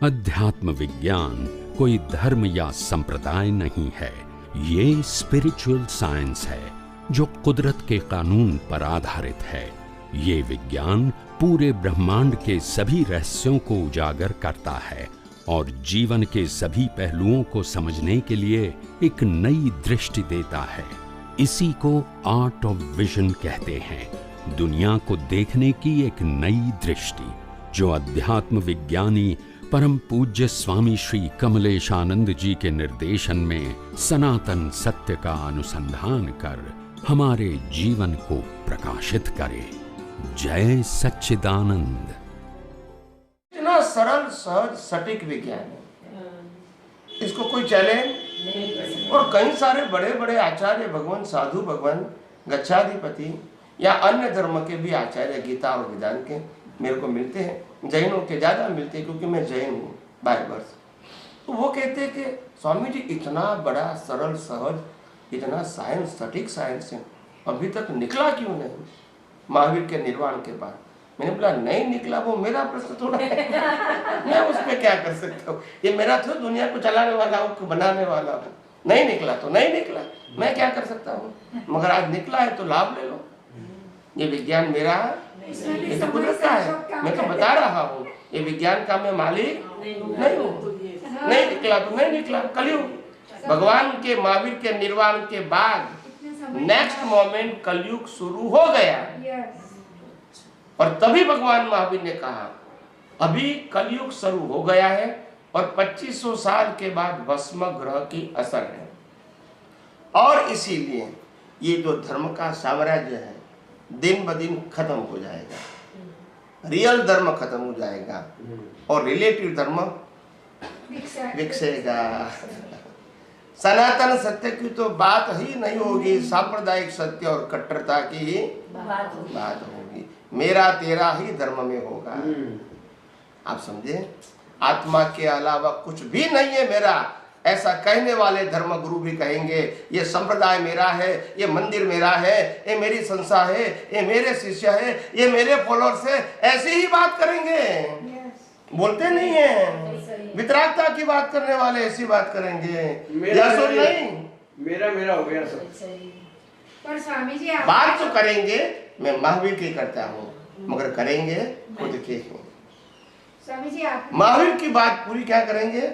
अध्यात्म विज्ञान कोई धर्म या संप्रदाय नहीं है, ये स्पिरिचुअल साइंस है जो कुदरत के कानून पर आधारित है। ये विज्ञान पूरे ब्रह्मांड के सभी रहस्यों को उजागर करता है और जीवन के सभी पहलुओं को समझने के लिए एक नई दृष्टि देता है। इसी को आर्ट ऑफ विजन कहते हैं, दुनिया को देखने की एक नई दृष्टि, जो अध्यात्म विज्ञानी परम पूज्य स्वामी श्री कमलेशानंद जी के निर्देशन में सनातन सत्य का अनुसंधान कर हमारे जीवन को प्रकाशित करे। जय सच्चिदानंद। इतना सरल सहज सटीक विज्ञान है, इसको कोई चैलेंज। और कई सारे बड़े बड़े आचार्य भगवान, साधु भगवान, गच्छाधिपति या अन्य धर्म के भी आचार्य गीता और वेदांत के मेरे को मिलते हैं। जैनों के ज्यादा मिलते हैं क्योंकि मैं जैन हूँ बाय बर्थ। तो वो कहते हैं कि स्वामी जी इतना बड़ा सरल सहज, इतना साइंस, सटीक साइंस है, अभी तक निकला क्यों नहीं महावीर के निर्वाण के बाद? मैंने बोला नहीं निकला, वो मेरा प्रश्न थोड़ा है मैं उस पर क्या कर सकता हूँ, ये मेरा तो दुनिया को चलाने वाला हूँ, बनाने वाला हूँ। नहीं निकला तो नहीं निकला, मैं क्या कर सकता हूँ, मगर आज निकला है तो लाभ ले लो। ये विज्ञान मेरा है, ये तो कुदरत का है, मैं तो बता रहा हूँ, ये विज्ञान का मैं मालिक नहीं हूँ। नहीं निकला तो नहीं निकला। कलयुग भगवान के महावीर के निर्वाण के बाद नेक्स्ट मोमेंट कलयुग शुरू हो गया और तभी भगवान महावीर ने कहा अभी कलयुग शुरू हो गया है और 2500 साल के बाद भस्म ग्रह की असर है और इसीलिए ये जो धर्म का साम्राज्य है दिन ब दिन खत्म हो जाएगा, रियल धर्म खत्म हो जाएगा और रिलेटिव धर्म विकसेगा। सनातन सत्य की तो बात ही नहीं होगी, सांप्रदायिक सत्य और कट्टरता की ही बात होगी। मेरा तेरा ही धर्म में होगा। आप समझे, आत्मा के अलावा कुछ भी नहीं है मेरा, ऐसा कहने वाले धर्म गुरु भी कहेंगे ये संप्रदाय मेरा है, ये मंदिर मेरा है, ये मेरी संस्था है, ये मेरे शिष्य है, ये मेरे फॉलोअर्स है, ऐसी ही बात करेंगे। बोलते नहीं है, वितरागता की बात करने वाले ऐसी बात करेंगे। नहीं मेरा मेरा हो गया सब। पर स्वामी जी बात तो करेंगे, मैं महावीर की करता हूँ, मगर करेंगे खुद के। स्वामी जी आप महावीर की बात पूरी क्या करेंगे,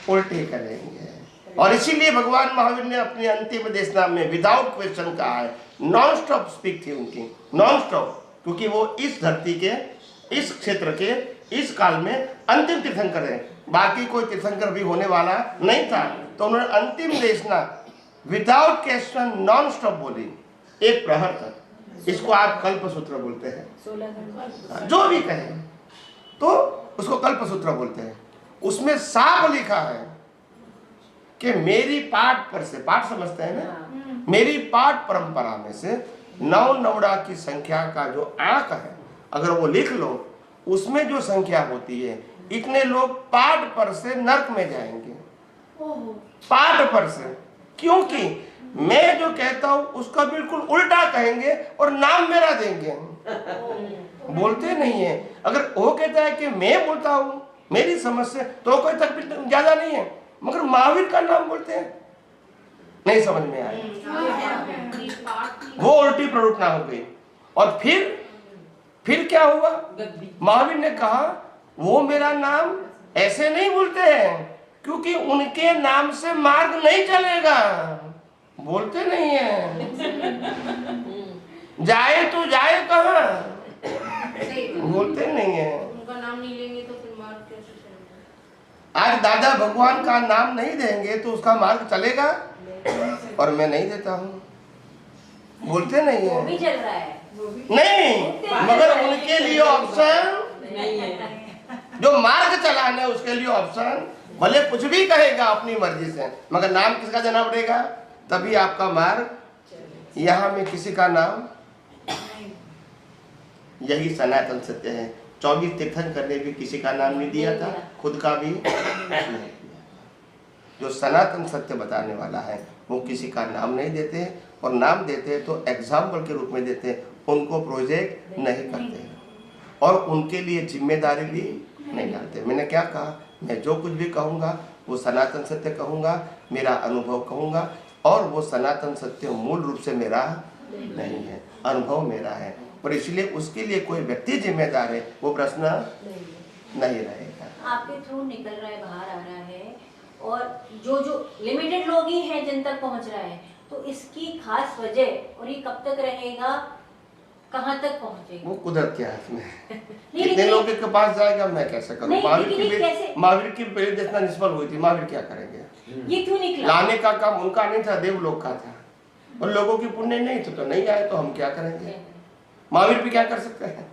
उल्टे करेंगे। और इसीलिए भगवान महावीर ने अपने अंतिम देशना में विदाउट क्वेश्चन कहा है, नॉन स्टॉप स्पीक थी उनकी, नॉन स्टॉप, क्योंकि वो इस धरती के, इस क्षेत्र के, इस काल में अंतिम तीर्थंकर है, बाकी कोई तीर्थंकर भी होने वाला नहीं था। तो उन्होंने अंतिम देशना विदाउट क्वेश्चन नॉन स्टॉप बोली, एक प्रहर तक। इसको आप कल्पसूत्र बोलते हैं, जो भी कहें तो उसको कल्पसूत्र बोलते हैं। उसमें साफ लिखा है कि मेरी पाठ पर से, पाठ समझते हैं ना, मेरी पाठ परंपरा में से 9 नवड़ा की संख्या का जो आंक है, अगर वो लिख लो, उसमें जो संख्या होती है, इतने लोग पाठ पर से नरक में जाएंगे। पाठ पर से, क्योंकि मैं जो कहता हूं उसका बिल्कुल उल्टा कहेंगे और नाम मेरा देंगे। बोलते नहीं है। अगर वो कहता है कि मैं बोलता हूं मेरी समझ से, तो कोई तक ज्यादा नहीं है, मगर महावीर का नाम बोलते हैं, नहीं समझ में आया, वो उल्टी प्रवृत्ति हो गई। और फिर क्या हुआ, महावीर ने कहा वो मेरा नाम ऐसे नहीं बोलते हैं क्योंकि उनके नाम से मार्ग नहीं चलेगा। बोलते नहीं है, जाए तो जाए कहाँ, बोलते नहीं है। उनका नाम नहीं लेंगे तो फिर मार्ग कैसे चलेगा? आज दादा भगवान का नाम नहीं देंगे तो उसका मार्ग चलेगा, और मैं नहीं देता हूँ। बोलते नहीं है, वो भी चल रहा है, नहीं, मगर उनके लिए ऑप्शन नहीं है। जो मार्ग चलाने उसके लिए ऑप्शन, भले कुछ भी कहेगा अपनी मर्जी से, मगर नाम किसका देना पड़ेगा, तभी आपका मार्ग। यहाँ में किसी का नाम, यही सनातन सत्य है। 24 तीर्थंकर ने भी किसी का नाम नहीं दिया था, खुद का भी नहीं दिया। जो सनातन सत्य बताने वाला है वो किसी का नाम नहीं देते, और नाम देते हैं तो एग्जाम्पल के रूप में देते हैं, उनको प्रोजेक्ट नहीं करते, और उनके लिए जिम्मेदारी भी नहीं डालते। मैंने क्या कहा, मैं जो कुछ भी कहूँगा वो सनातन सत्य कहूँगा, मेरा अनुभव कहूँगा, और वो सनातन सत्य मूल रूप से मेरा नहीं है, अनुभव मेरा है, और इसलिए उसके लिए कोई व्यक्ति जिम्मेदार है वो प्रश्न नहीं रहेगा। आपके थ्रू निकल रहा है, बाहर आ रहा है, और जो लिमिटेड लोग ही हैं जिन तक पहुंच रहा है, तो इसकी खास वजह और ये कब तक रहेगा, कहाँ तक पहुंचेगा? वो कुदरत के हाथ में है। नहीं, कितने लेकिन- लोगों के पास जाएगा मैं कैसे करूँ? नहीं, महावीर लेकिन की ये कैसे- महावीर की पेड़ जितना निष्फल हुई थी, महावीर क्या करेंगे? ये क्यों निकला? लाने का काम उनका नहीं था, देवलोक का था, और लोगों की पुण्य नहीं थे तो नहीं आए, तो हम क्या करेंगे? महावीर भी क्या कर सकते हैं?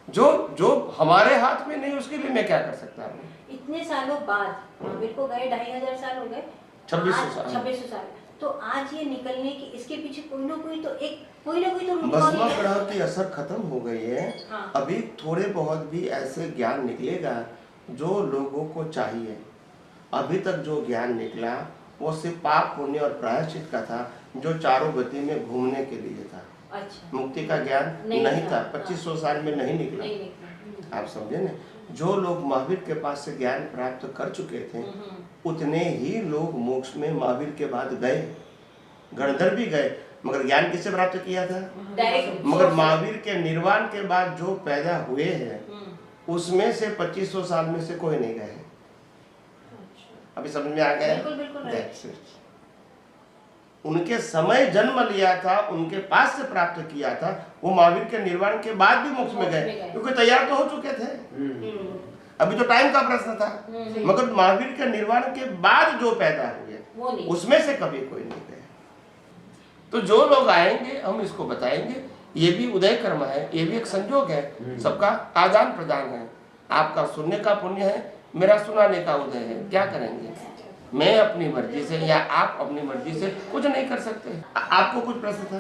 जो हमारे हाथ में नहीं उसके लिए मैं क्या कर सकता हूँ? इतने सालों बाद महावीर को गए 2500 साल हो गए, 2600 साल। 2600 साल, तो आज ये निकलने की इसके पीछे कोई ना कोई तो रूट भस्म है। ग्रह की असर खत्म हो गई है। हाँ। अभी थोड़े बहुत भी ऐसे ज्ञान निकलेगा जो लोगों को चाहिए। अभी तक जो ज्ञान निकला वो सिर्फ पाप पुण्य और प्रायश्चित का था, जो चारों गति में घूमने के लिए था। अच्छा, मुक्ति का ज्ञान नहीं था, 2500 साल में नहीं निकला। नहीं निकला। आप समझे ना, जो लोग महावीर के पास से ज्ञान प्राप्त कर चुके थे उतने ही लोग मोक्ष में महावीर के बाद गए। गणधर भी गए, मगर ज्ञान किससे प्राप्त किया था? डायरेक्ट। मगर महावीर के निर्वाण के बाद जो पैदा हुए हैं उसमें से 2500 साल में से कोई नहीं गए। अभी समझ में आ गया? बिल्कुल, बिल्कुल right। That's it। उनके समय जन्म लिया था, उनके पास से प्राप्त किया था, वो महावीर के निर्वाण के बाद भी मोक्ष में गए, क्योंकि तैयार तो हो चुके थे। अभी तो टाइम का प्रश्न था, मगर महावीर के निर्वाण के बाद जो पैदा हुए उसमें से कभी कोई नहीं गए। तो जो लोग आएंगे हम इसको बताएंगे, ये भी उदय कर्म है, ये भी एक संयोग है, सबका आदान प्रदान है। आपका सुनने का पुण्य है, मेरा सुनाने का उदय है। क्या करेंगे? मैं अपनी मर्जी से या आप अपनी मर्जी से कुछ नहीं कर सकते। आपको कुछ प्रश्न था?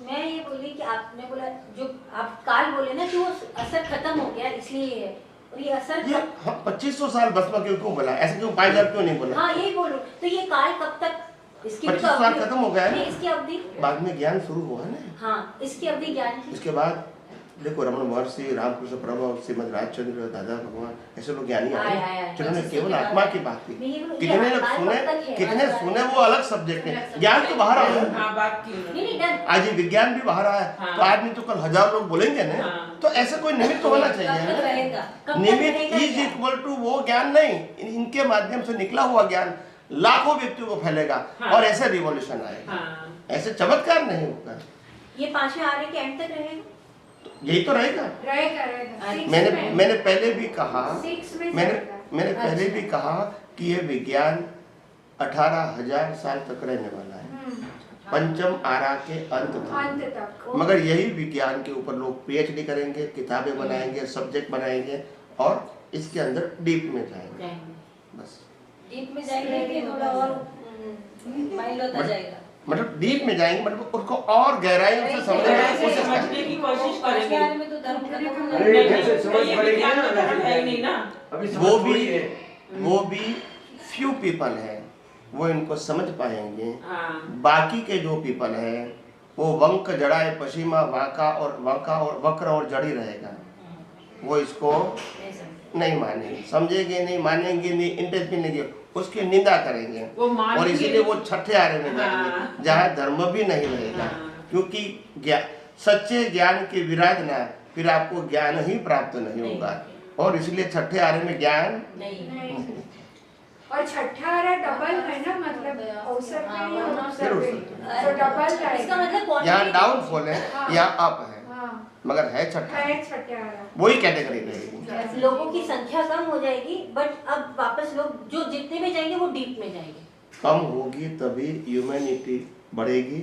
मैं ये बोली कि आपने बोला जो आप काल बोले ना कि वो असर खत्म हो गया इसलिए है, और ये असर ये 2500 साल भस्म क्यों बोला? ऐसे क्यों 5000 क्यों नहीं बोला? हाँ यही बोलूं, तो ये काल कब तक? इसकी 25 साल खत्म हो गया है। नहीं, इसकी अवधि बाद में ज्ञान शुरू हुआ ना। हाँ, इसकी अवधि ज्ञान की। इसके बाद देखो रमण महर्षि, रामकृष्ण प्रभु, श्रीमद राजचंद्र, दादा भगवान, ऐसे लोग ज्ञानी आए जिन्होंने केवल आत्मा की बात की। कितने लोग सुने, कितने सुने वो अलग सब्जेक्ट है। ज्ञान तो बाहर आया, आज विज्ञान भी बाहर आया, तो आज नहीं तो कल 1000 लोग बोलेंगे ना। तो ऐसे कोई निमित्त तो होना चाहिए। निमित्त इज इक्वल टू वो ज्ञान नहीं, इनके माध्यम से निकला हुआ ज्ञान लाखों व्यक्तियों को फैलेगा और ऐसे रिवॉल्यूशन आएगा। ऐसे चमत्कार नहीं होगा। ये 5वें आर्य के एंड तक रहेगा, यही तो रहेगा। मैंने पहले भी कहा, मैंने पहले भी कहा कि ये विज्ञान 18,000 साल तक रहने वाला है, पंचम आरा के अंत तक। मगर यही विज्ञान के ऊपर लोग पीएचडी करेंगे, किताबें बनाएंगे, सब्जेक्ट बनाएंगे और इसके अंदर डीप में जाएंगे। बस डीप में जाएंगे, थोड़ा और माइंड होता जाएगा, मतलब डीप में जाएंगे, मतलब उसको और गहराई से समझने की कोशिश करेंगे। में तो धर्म खत्म अरे जैसे समझ पड़ेगी ना, अभी वो भी फ्यू पीपल है वो इनको समझ पाएंगे। बाकी के जो पीपल है वो वंक जड़ाए पश्चिमा वाका और वक्र और जड़ी रहेगा, वो इसको नहीं मानेंगे, समझेंगे नहीं, मानेंगे नहीं, इंटरेस्ट भी नहीं, उसकी निंदा करेंगे और इसीलिए वो छठे आरे में जाएंगे जहाँ धर्म भी नहीं रहेगा। क्योंकि सच्चे ज्ञान के विराधना फिर आपको ज्ञान ही प्राप्त नहीं होगा, और इसलिए छठे आरे में ज्ञान नहीं। और छठा आरा डबल है ना, मतलब अवसर पे नहीं अवसर पे, फिर तो डबल का इसका मतलब यहाँ डाउनफॉल है, यहाँ अप है, मगर है छठा, है छठा आरा, वही कैटेगरी रहेगी। लोगों की संख्या कम हो जाएगी, बट अब वापस लोग जो जितने में जाएंगे वो डीप में जाएंगे। कम होगी तभी ह्यूमैनिटी बढ़ेगी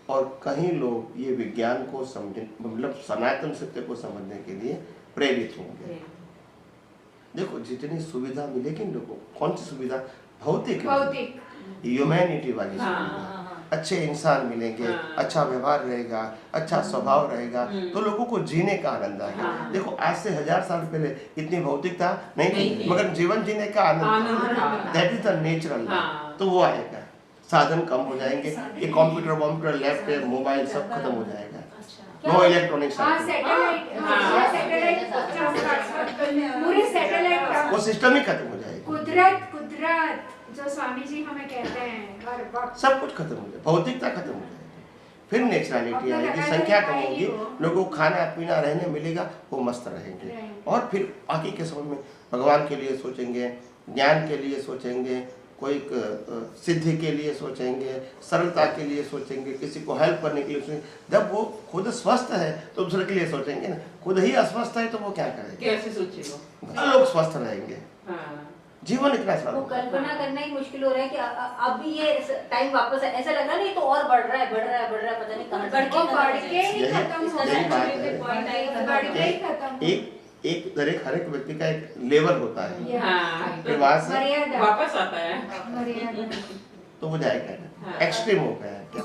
और कहीं लोग ये विज्ञान को समझे, मतलब सनातन सत्य को समझने के लिए प्रेरित होंगे। देखो जितनी सुविधा मिलेगी लोगों को, कौन सी सुविधा? भौतिक ह्यूमैनिटी वाली सुविधा। अच्छे इंसान मिलेंगे, अच्छा व्यवहार रहेगा, अच्छा स्वभाव रहेगा, तो लोगों को जीने का आनंद आएगा। देखो आज से 1000 साल पहले इतनी भौतिकता नहीं थी, मगर जीवन जीने का आनंद, दैट इज द नेचुरल, तो वो आएगा। साधन कम हो जाएंगे, ये कंप्यूटर वॉम्प्यूटर लैपटॉप मोबाइल सब खत्म हो जाएगा। नो इलेक्ट्रॉनिक हाँ सर्किट, सैटेलाइट, सैटेलाइट पूरे सैटेलाइट वो सिस्टम ही खत्म हो जाएगा, कुदरत कुदरत जो स्वामी जी हमें कहते हैं हर वक्त, सब कुछ खत्म हो जाएगा, भौतिकता खत्म हो जाएगी, फिर नेचुरलिटी आएगी, संख्या कम होगी, लोगों को खाना पीना रहने मिलेगा, वो मस्त रहेंगे, और फिर बाकी के समय में भगवान के लिए सोचेंगे, ज्ञान के लिए सोचेंगे, कोई सिद्धि के लिए सोचेंगे, सरलता के लिए सोचेंगे, किसी को हेल्प करने के लिए सोचेंगे। जब वो खुद स्वस्थ है तो दूसरे के लिए सोचेंगे ना, खुद ही अस्वस्थ है तो वो क्या करेंगे, कैसे सोचेगा, लोग स्वस्थ रहेंगे, हाँ। जीवन इतना वो सरल। कल्पना करना ही मुश्किल हो रहा है कि अब भी ये टाइम वापस है, ऐसा लग रहा नहीं तो और बढ़ रहा है, बढ़ रहा है, बढ़ रहा है, पता नहीं कहाँ बढ़ के ही यही- खत्म हो यही बात जाएगा, है। बढ़ के ही खत्म एक हर एक व्यक्ति का एक लेवल होता है, हाँ, फिर वहां से मर्यादा वापस आता है। मर्यादा तो वो जाएगा, हाँ। एक्सट्रीम हो गया है क्या।